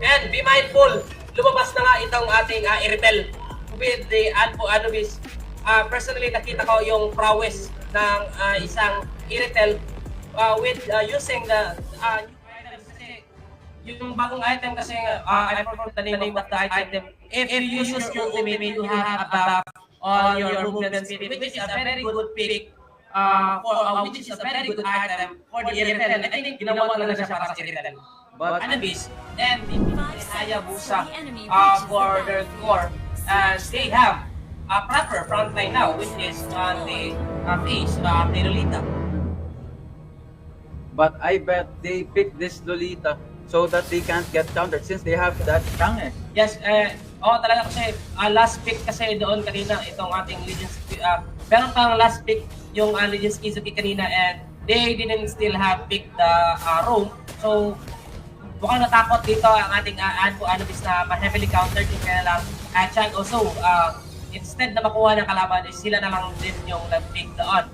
And be mindful, lumabas na nga itong ating Iritel with the Anubis. Personally, nakita ko yung prowess ng isang Iritel with using the yung bagong item kasi I forgot the name of the item. If you use your ultimate, you have a buff on your movement speed, which is a very good pick which is a very good item for the Iritel. I think ginawa talaga siya para sa Iritel. But Anubis and the Hayabusa for their core, they have a proper frontline now, which is on the face of the Lolita. But I bet they picked this Lolita so that they can't get countered since they have that Chang'e. Yes, talaga kasi last pick kasi doon kanina itong ating Legends, meron pang last pick yung Legends Kizuki kanina and they didn't still have picked the roam. So, mukhang natakot dito ang ating Anubis na ma-heavily countered yung kanilang Chan. Also, instead na makuha ng kalaban, sila na lang din yung nag-pick doon.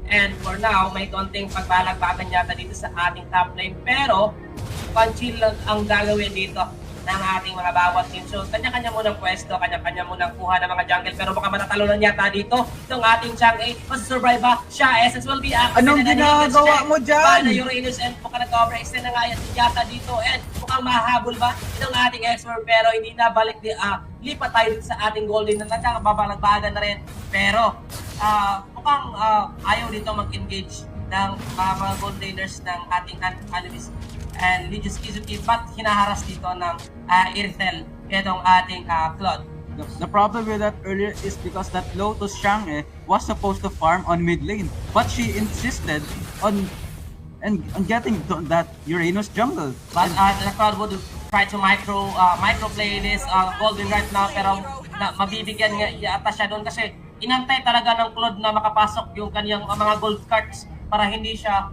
And for now, may konting pagbalagbagan yata dito sa ating top lane. Pero, punchill lang ang gagawin dito ng ating mga bawat team. So, kanya-kanya munang pwesto, kanya-kanya munang kuha ng mga jungle. Pero baka matatalo lang yata dito. Itong ating Chang'e, masusurvive ba? Siya, Essence will be active. Anong ginagawa mo dyan? Paano Uranus and mukhang nag-overextend na nga yata dito. And mukhang mahabol ba itong ating expert. Pero hindi na balik, lipat tayo dito sa ating golden na babalagbagan na rin. Pero, mukhang ayaw dito mag-engage ng mga gold laners ng ating Anubis and Legends Kizuki, but hinaharas dito ng Iritel itong ating Claude. The problem with that earlier is because that Lotus Chang'e was supposed to farm on mid lane, but she insisted on getting that Uranus jungle. But the Claude would try to microplay this golden right now, pero mabibigyan nga yata siya doon kasi inantay talaga ng Claude na makapasok yung kanyang mga gold cards para hindi siya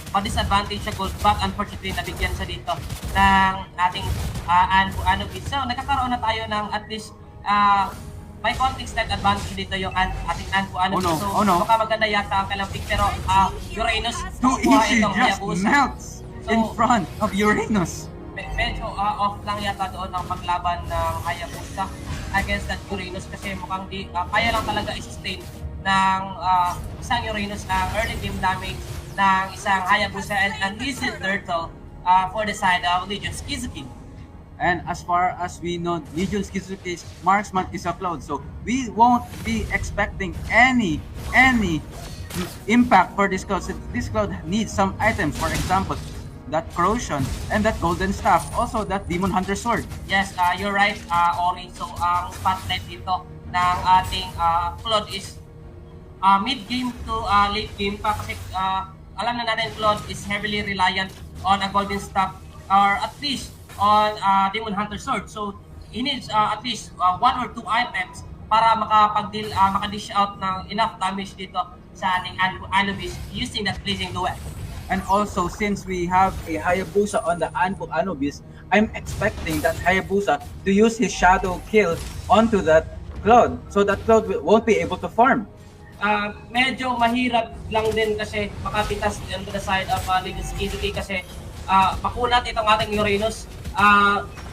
ma-disadvantage sa gold, but unfortunately nabigyan siya dito ng ating Anubis. So nagkakaroon na tayo ng at least may konting slight advantage dito yung ating Anubis. So baka maganda yata ang kailang pick, pero Uranus Too easy just melts in So, front of Uranus. medyo off lang yata doon ang paglaban ng Hayabusa against that Uranus kasi mukhang kaya lang talaga i-sustain ng isang Uranus ang early game damage ng isang Hayabusa and an easy turtle for the side of Legends Kizuki. And as far as we know, Legends Kizuki's marksman is a Cloud, so we won't be expecting any impact for this Cloud. This Cloud needs some items, for example, that corrosion and that golden staff, also that demon hunter sword. Yes, you're right, Ori. So ang spotlight dito ng ating Claude is mid-game to late game pa kasi alam na natin Claude is heavily reliant on a golden staff or at least on demon hunter sword. So he needs at least 1 or 2 items para maka-dish out ng enough damage dito sa ating Anubis using that blazing duet. And also, since we have a Hayabusa on the Anubis, I'm expecting that Hayabusa to use his shadow kill onto that Cloud, so that Cloud won't be able to farm. Medyo mahirap lang din kasi makapitas on the side of Legends Kizuki kasi makunat itong ating Uranus.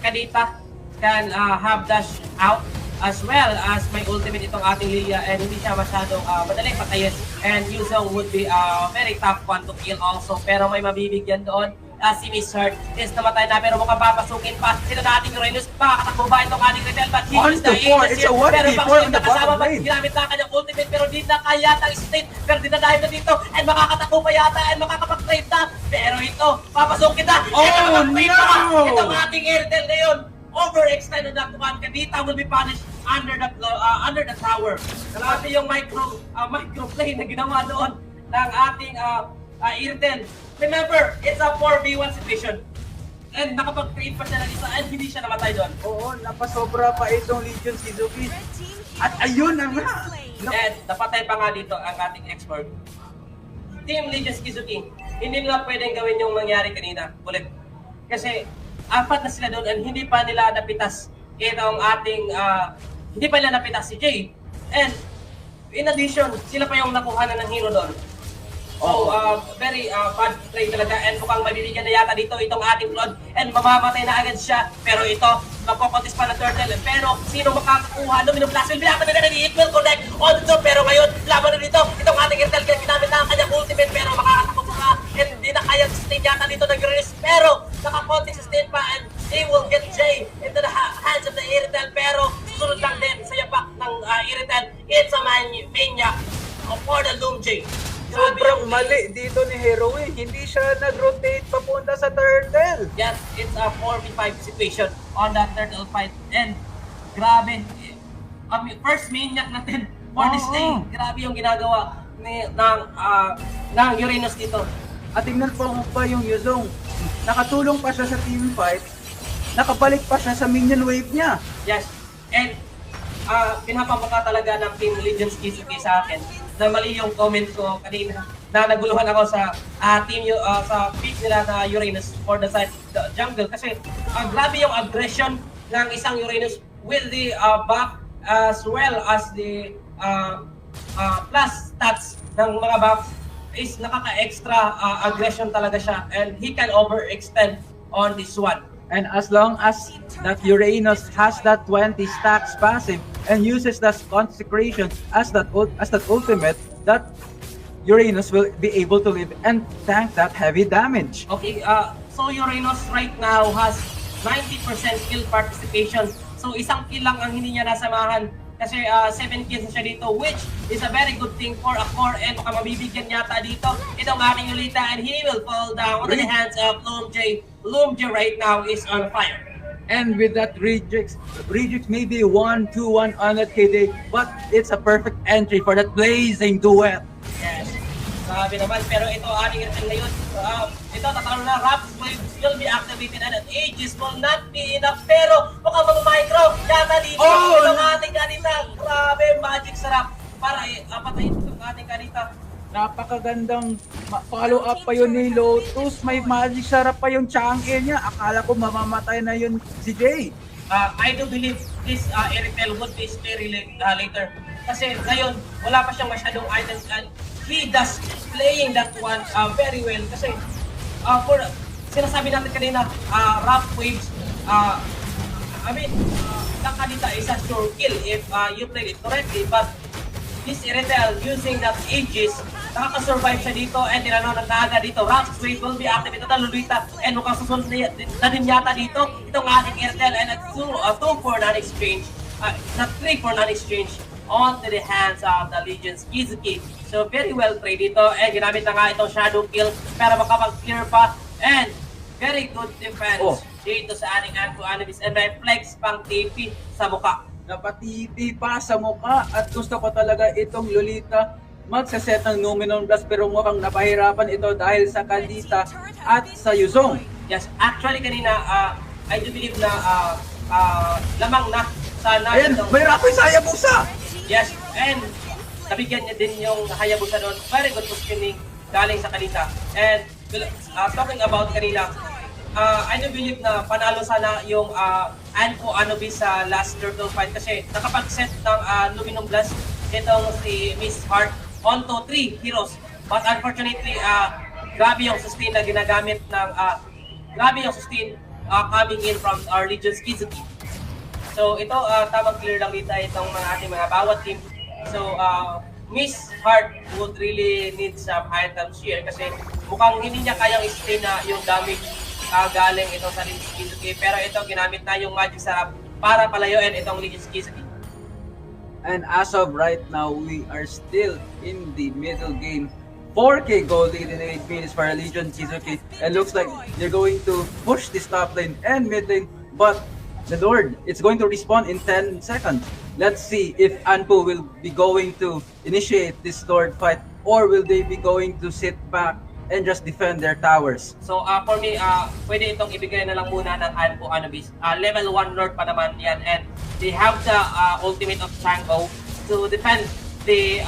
Kadita can have dash out as well as may ultimate itong ating Lilia and hindi siya masyadong madaling patayin and Yuzong would be a very tough one to kill also, pero may mabibigyan doon si Miss Heart is namatay na pero mukhang papasukin pa sila na ating Uranus. Makakatakbo ba itong ating Iritel, but he used the Aegis here, pero pang nakasama pa ginamit na kanyang ultimate pero di na kaya ng state, pero dinadive na dito and makakatakbo pa yata and makakapag-trade na, pero ito papasukin na. Oh no! Itong ating Iritel ngayon overextend on that one. Kadita will be punished under the tower. Grabe yung microplay na ginawa doon ng ating Iritel. Remember, it's a 4v1 situation. And nakapag-create pa siya ng isa and hindi siya namatay doon. Oo, napasobra pa itong Legends Kizuki. At ayun na nga! And napatay pa nga dito ang ating expert. Team Legends Kizuki, hindi nila pwedeng gawin yung nangyari kanina ulit. Kasi 4 na sila doon and hindi pa nila napitas itong ating, hindi pa nila napitas si Jay. And in addition, sila pa yung nakuha na ng hero doon. So, very bad play talaga and mukhang mabibigyan na yata dito itong ating Claude and mamamatay na agad siya. Pero ito, mapokontis pa na Turtle. Pero sino makakakuha? Luminum Blast will be happen na it will connect on the pero ngayon, laban na dito. Itong ating Irtel kaya ginamit na ang kanyang ultimate pero makakatakot sa and hindi na kaya sustain yata dito ng Uranus. Pero nakakonti sustain pa and they will get Jay into the hands of the Irtel. Pero susunod lang din sa yapak ng Irtel. It's a maniac for the Loom Jay. Sobrang mali dito ni Heroe. Hindi siya nag-rotate papunta sa Turtle. Yes, it's a 4v5 situation on that turtle fight. And grabe, first maniac natin for this day. Grabe yung ginagawa ng Uranus dito. At tingnan po pa yung Yuzong. Nakatulong pa siya sa team fight. Nakabalik pa siya sa minion wave niya. Yes, and pinapamukha talaga ng Team Legends Kizuki sa akin na mali yung comment ko kanina na naguluhan ako sa sa pick nila na Uranus for the side the jungle kasi grabe yung aggression ng isang Uranus with the buff as well as the plus stats ng mga buffs is nakaka-extra aggression talaga siya and he can overextend on this one. And as long as that Uranus has that 20 stacks passive and uses that consecration as that ultimate, that Uranus will be able to live and tank that heavy damage. Okay, so Uranus right now has 90% kill participation. So isang kill lang ang hindi niya nasamahan kasi 7 kills na siya dito which is a very good thing for a core and baka mabibigyan yata dito itong ating Lolita and he will fall down on the hands of Loom J. Loom J right now is on fire. And with that rejects maybe 1-2-1 on that KD, but it's a perfect entry for that blazing duet. Yes. Grabe naman, pero ito ating Irtel ngayon. Ito, tatalo na, Raps will be activated and at ages will not be enough. Pero mukhang mag-micro, yata dito. Itong ating kanita. Grabe, magic sarap. Para patayin itong ating kanita. Napakagandang follow up pa yun ni Lotus. May magic sarap pa yung Chang'e niya. Akala ko mamamatay na yun si Jay. I do believe this Irtel would be scary later. Kasi ngayon, wala pa siyang masyadong items and he does playing that one very well. Kasi for sinasabi natin kanina, rough waves, lang kanita is a sure kill if you play it correctly. But this Irtel using that Aegis, nakaka-survive siya dito and tinanong ng naga dito. Rough wave will be activated na Lolita and mukhang susunod na din yata dito itong ating Irtel and at 2 for non-exchange, not 3 for non-exchange onto the hands of the Legion's Kizuki. So very well played dito and ginamit na nga itong shadow kill para makapag-clear pa and very good defense dito sa ating Anubis and may flex pang TP sa mukha. Napatipi pa sa mukha at gusto ko talaga itong Lolita magsaset ng Numinum Blast pero mukhang napahirapan ito dahil sa Kandita at sa Yuzong. Yes, actually kanina I do believe na lamang na sana Ayan, may Rapoy sa Hayabusa! Yes, and nabigyan niya din yung Hayabusa doon. Very good positioning galing sa kanita. And talking about kanina, I do believe na panalo sana yung Anko Anubis sa last turtle fight kasi nakapag-set ng Luminum Blast itong si Miss Heart onto 3 heroes. But unfortunately, grabe yung sustain na ginagamit ng grabe yung sustain coming in from our Legion's Kizuki. So ito, tamang clear lang dito itong ating mga bawat team. So Miss Heart would really need some items here kasi mukhang hindi niya kayang i-sustain na yung damage galing ito sa Legion's Kizuki. Pero ito, ginamit na yung magic sarap para palayuin itong Legion's Kizuki. And as of right now, we are still in the middle game. 4K gold lead in 8 minutes for Legion Kizuki. And looks like they're going to push this top lane and mid lane. But the Lord, it's going to respawn in 10 seconds. Let's see if Anpo will be going to initiate this Lord fight or will they be going to sit back and just defend their towers. So for me, pwede itong ibigay na lang muna ng Anpo Anubis. Level 1 Lord pa naman yan and they have the ultimate of Chango to defend the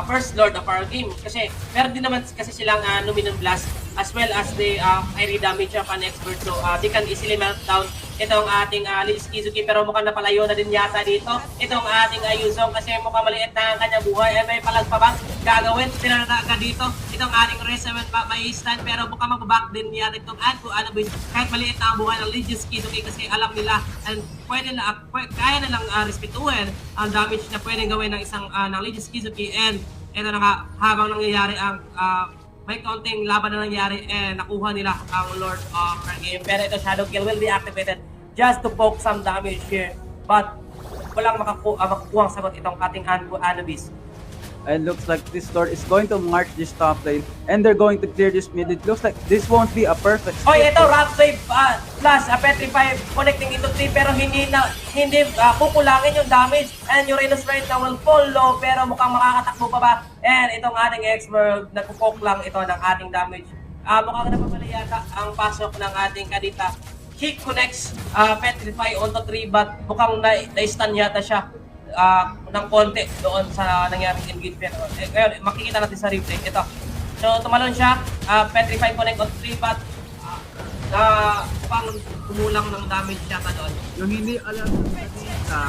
first Lord of our game. Kasi meron din naman kasi silang Luminum Blast as well as the fiery damage of an expert. So they can easily melt down itong ating Lich Kizuki, pero mukhang napalayo na din yata dito itong ating Yuzong kasi mukhang maliit na ang kanyang buhay. And may palagpabang gagawin, sinanaka dito itong ating Resemen may stand, pero mukhang magbaback din yata itong Anpu Anubis kahit maliit na ang buhay ng Lich Kizuki kasi alam nila and kaya nilang respetuhin ang damage na pwedeng gawin ng isang ng Lich Kizuki. And ito na nga, habang nangyayari ang may kaunting laban na nangyari, nakuha nila ang Lord of our game. Pero ito, Shadow Kill will be activated just to poke some damage here. But walang makukuha ang sagot itong ating Anubis. And looks like this Lord is going to march this top lane, and they're going to clear this mid. It looks like this won't be a perfect Oy, split. ito, Wrath Wave plus Petrify connecting into 3, pero hindi kukulangin yung damage. And Uranus right now will fall low, pero mukhang makakatakbo pa ba. And itong ating expert, nagpupok lang ito ng ating damage. Mukhang napapala yata ang pasok ng ating Kadita. He connects Petrify onto 3, but mukhang na-stun yata siya ng konti doon sa nangyaring engagement. Ngayon, makikita natin sa replay. Ito. So, tumalon siya. Petrify connect on 3, but pang kumulang ng damage yata doon. Yung hindi alam ng Lolita,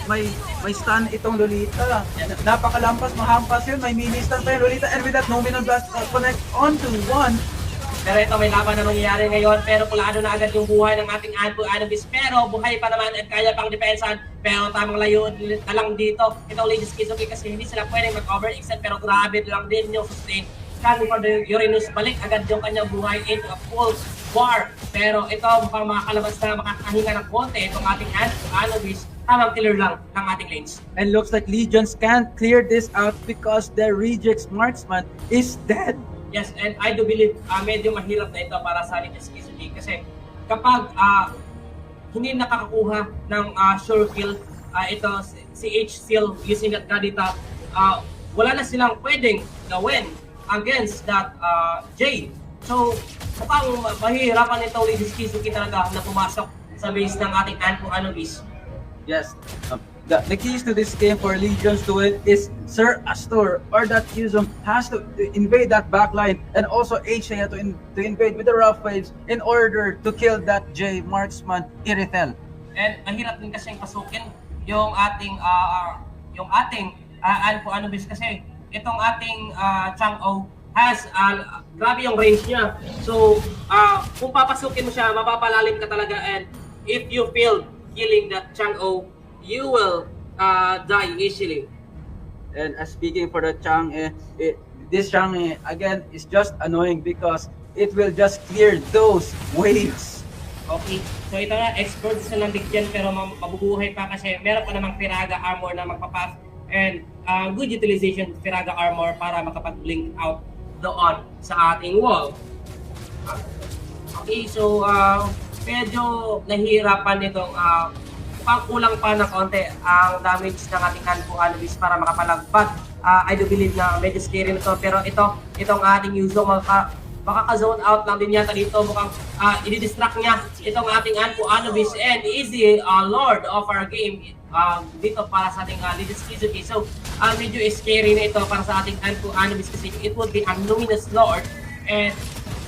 may stun itong Lolita. Napakalampas, mahampas yun. May mini stun pa yung Lolita. And with that, Nominal Blast connect onto 1. Pero ito, may laban na nangyayari ngayon, pero kulado na agad yung buhay ng ating Anubis. Pero buhay pa naman at kaya pang depensahan. Pero tamang layo na lang dito itong Lich Kizuki kasi hindi sila pwedeng mag-overextend, pero grabe lang din yung sustain. Coming from the Uranus, balik agad yung kanyang buhay into a full war. Pero ito, mukhang makakalabas na makakahinga ng konti itong ating Anubis. Tamang killer lang ng ating lanes. And looks like Legions can't clear this out because their rejects marksman is dead. Yes, and I do believe medyo mahirap na ito para sa Lich Kizuki kasi kapag hindi nakakakuha ng sure kill ito si H-Seal using that Kadita, wala na silang pwedeng gawin against that Jade. So, mukhang mahihirapan itong Lich Kizuki talaga na pumasok sa base ng ating Anubis. Yes. The keys to this game for Legions to win is Sir Astor or that Yuzong has to invade that backline, and also H-Saya to invade with the rough waves in order to kill that J marksman Irithel. And mahirap din kasing pasukin yung ating Anubis kasi itong ating Chang'o has grabe yung range niya. So kung papasukin mo siya, mapapalalim ka talaga, and if you fail killing that Chang'o, you will die easily. And speaking for the Chang, this Chang again is just annoying because it will just clear those waves. Okay, so ito na, expert silang bigyan pero mabubuhay pa kasi meron pa namang Firaga armor na magpapas, and good utilization Firaga armor para makapag-blink out doon sa ating wall. Okay, so medyo nahihirapan nitong kulang pa ng konti ang damage ng ating Anubis para makapalagpag. I do believe na medyo scary nito, pero itong ating Yuzong makaka-zone out lang din yata dito. Mukhang i-distract niya itong ating Anubis, and easy Lord of our game dito para sa ating Lich Kizuki. So medyo scary na ito para sa ating Anubis kasi it would be a luminous Lord, and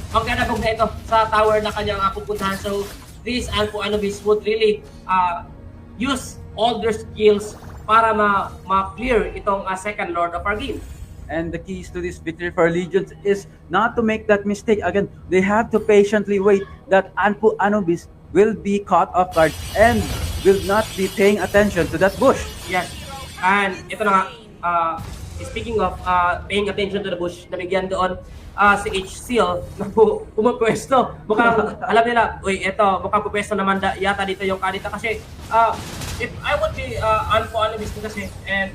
magkadabog na ito sa tower na kanyang pupuntahan. So this Anubis would really use all their skills para ma-clear itong second Lord of our game. And the keys to this victory for Legions is not to make that mistake again. They have to patiently wait that Anubis will be caught off guard and will not be paying attention to that bush. Yes, and ito na nga, speaking of paying attention to the bush, nabigyan doon si H-Seal na pumapwesto. Mukhang alam nila, uy, eto, mukhang pupwesto naman yata dito yung Kadita kasi if I would be Anubis kasi, and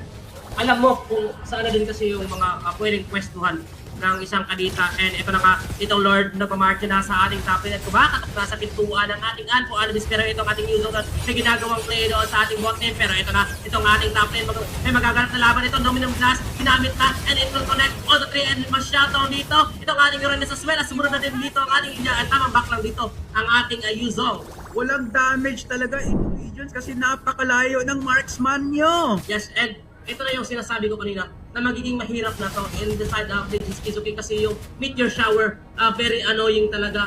alam mo kung saan na din kasi yung mga pwedeng pwestuhan ng isang Kadita, and ito na nga, itong Lord na pamarcha na sa ating top lane at kumakatok na sa pintuan ng ating Anubis, pero itong ating Yuzong na ginagawang play doon sa ating bot lane, pero ito na, itong ating top lane, may magaganap na laban ito, Nominal Blast, ginamit na, and it will connect all the 3, and ma-shutdown dito, itong ating Uranus as well, sumunod na din dito ang ating tamang back lang dito, ang ating Yuzong. Walang damage talaga in Legions kasi napakalayo ng marksman nyo. Yes, and ito na yung sinasabi ko kanina. na magiging mahirap na to in the side of Legends Kizuki kasi yung Meteor Shower, very annoying talaga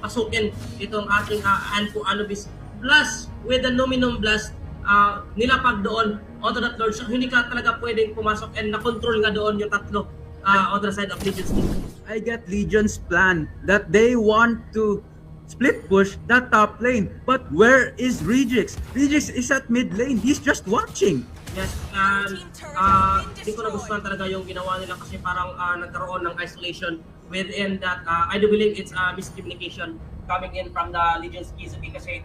pasukin itong ating Anpu Anubis. Plus, with the Luminum Blast, nilapag doon onto that Lord. So, hindi ka talaga pwedeng pumasok and na-control nga doon yung tatlo on the side of Legends Kizuki. I get Legion's plan that they want to split push that top lane. But where is Regix? Regix is at mid lane. He's just watching. Yes, and hindi ko nagustuhan talaga yung ginawa nila kasi parang nagkaroon ng isolation within that. I do believe it's miscommunication coming in from the Legends Kizuki kasi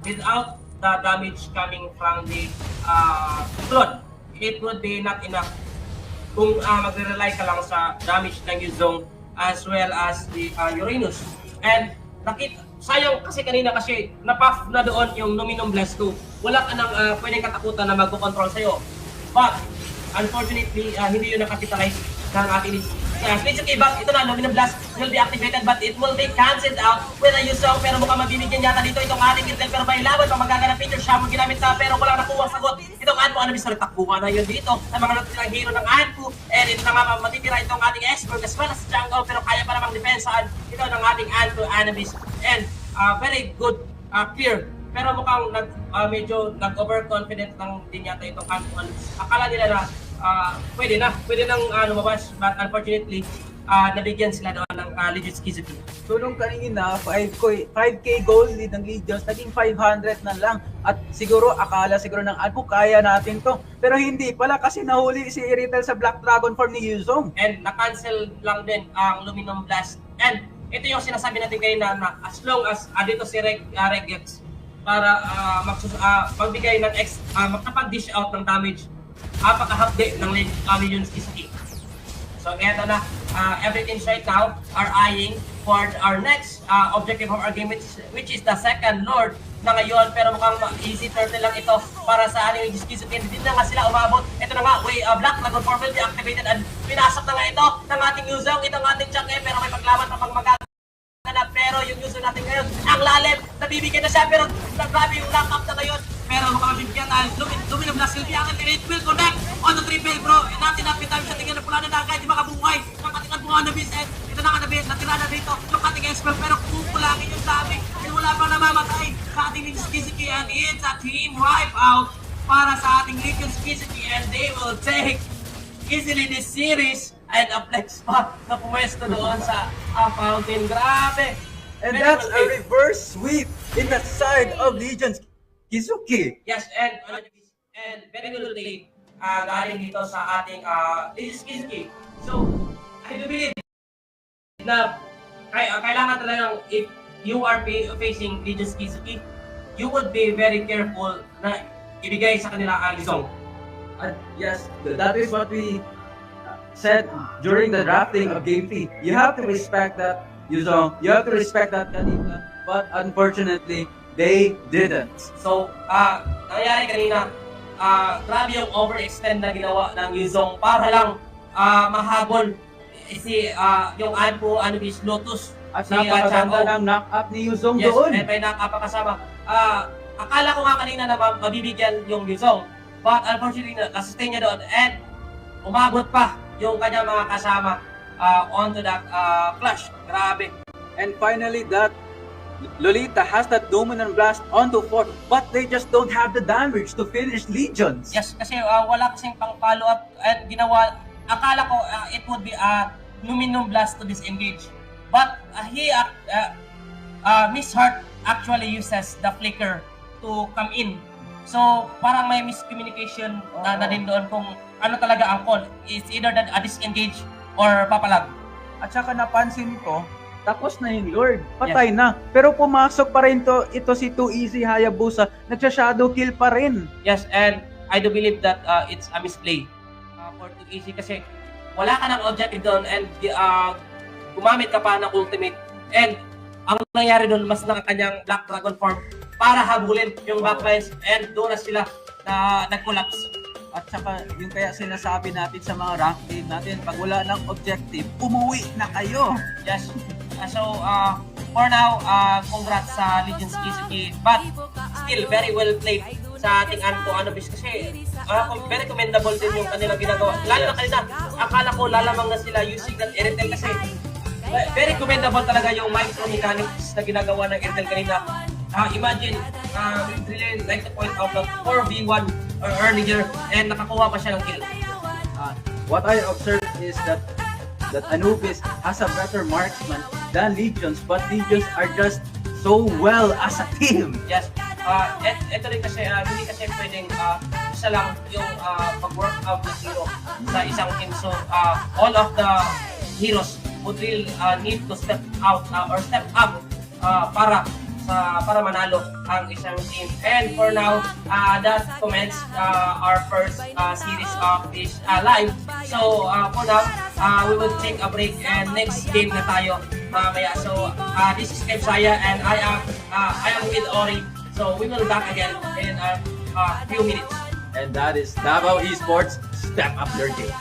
without the damage coming from the Flood, it would be not enough kung magre-rely ka lang sa damage ng Yuzong as well as the Uranus. And sayang kasi kanina kasi na-puff na doon yung Luminum Blast ko. Wala ka nang pwedeng katakutan na mag-control sa'yo. But, unfortunately, hindi yun nakapitalize ng ating Kizuki. But ito na, Luminum Blast will be activated but it will be cancelled out with a Yuzong. Pero mukhang mabibigyan yata dito itong ating Intel. Pero by laban, pag magaganap Peter Shaman ginamit na pero walang nakuha sagot. Itong Anpu Anubis na nagtakuha na yun dito. Ang mga natitirang hero ng Anpu. And ito na nga matitira itong ating Expert as well as Jungle. Pero kaya pa namang defensaan ito ng ating Anpu Anubis. And very good clear. Pero mukhang medyo nag-overconfident lang din yata itong Anpu Anubis. Akala nila na pwede nang lumabas, but unfortunately nabigyan sila doon ng Legends Kizuki. So nung kanina, 5K gold lead ng Legions, naging 500 na lang. At siguro, akala siguro ng Anpu, kaya natin to. Pero hindi pala kasi nahuli si Iritel sa Black Dragon form ni Yuzong. And na-cancel lang din ang Luminum Blast. And ito yung sinasabi natin kayo na as long as dito si Regex para magbigay ng makapag-dish out ng damage apaka-hapde ng Legends Kizuki. So eto na, every teams right now are eyeing for our next objective of our game which is the second Lord na ngayon. Pero mukhang easy turtle lang ito para sa Legends Kizuki. Hindi na nga sila umabot. Ito na nga, Black Dragon form will be activated and pinasok na nga ito ng ating Yuzong, itong ating Chang'e. Pero may paglaban pa pang magagawa. Pero yung Yuzong natin ngayon, ang lalim, nabibigyan na siya pero grabe yung lock up na ngayon. Pero mukhang mabibigyan na Luminum Blast will be activated. It will connect on the triple bro. And natin napitime siya tingnan na pula na kahit di makabuhay ng ating Anpu Anubis. And ito na nga natira na dito yung ating Expert pero kukulangin yung dami. And wala pa namamatay sa ating Legends Kizuki. And it's a team wipe out para sa ating Legends Kizuki. And they will take easily this series. And a flex pa na pumwesto doon sa fountain. Grabe! And that's a reverse sweep in the side of Legends Kizuki. Yes, and very good take galing dito sa ating Legends Kizuki. So, I do believe na kailangan talagang if you are facing Legends Kizuki, you would be very careful na ibigay sa kanila ang Yuzong. Yes, that is what we said during the drafting of Game 3. You have to respect that Yuzong, you have to respect that kanina, but unfortunately, they didn't. So, nangyari kanina, grabe yung overextend na ginawa ng Yuzong para lang mahabol yung Anpu Anubis Lotus. At napakaganda ng knock-up ni Yuzong doon. Yes, may knock-up pa kasama. Akala ko nga kanina na mabibigyan yung Yuzong, but unfortunately, nasustain niya doon and umabot pa yung kanyang mga kasama onto that clash. Grabe. And finally, that Lolita has that Dominant Blast onto 4, but they just don't have the damage to finish Legions. Yes, kasi wala kasing pang follow up at ginawa. Akala ko it would be a Luminum Blast to disengage. But Miss Heart actually uses the Flicker to come in. So, parang may miscommunication na din doon kung ano talaga ang call. It's either a disengage or papalag. At saka napansin ko, tapos na yung Lord. Patay na. Pero pumasok pa rin ito si Too Easy Hayabusa. Nagsha-shadow kill pa rin. Yes, and I do believe that it's a misplay for Too Easy kasi wala ka ng objective doon and gumamit ka pa ng ultimate. And ang nangyari doon, mas nakakanyang Black Dragon form para habulin yung backlines and doon na sila na nag-collapse. At saka yung kaya sinasabi natin sa mga rank game natin, pag wala ng objective, umuwi na kayo. Yes. So, for now, congrats sa Legends Kizuki. But still, very well played sa ating Anpo Anubis kasi very commendable din yung kanilang ginagawa. Lalo na kanina, akala ko lalamang na sila using that Airtel kasi very commendable talaga yung micro mechanics na ginagawa ng Airtel kanina. Imagine, really like to point out that 4v1 earlier and nakakuha pa siya ng kill. What I observed is that Anubis has a better marksman than Legions, but Legions are just so well as a team. Yes. Ito rin kasi, hindi kasi pwedeng isa lang yung pag-workout ng hero sa isang team. So, all of the heroes would really need to step out or step up para manalo ang isang team. And for now, that comments our first series of this live. So for now, we will take a break and next game na tayo mamaya. So this is Saya and I am with Ori. So we will back again in a few minutes. And that is Davao Esports. Step up your game.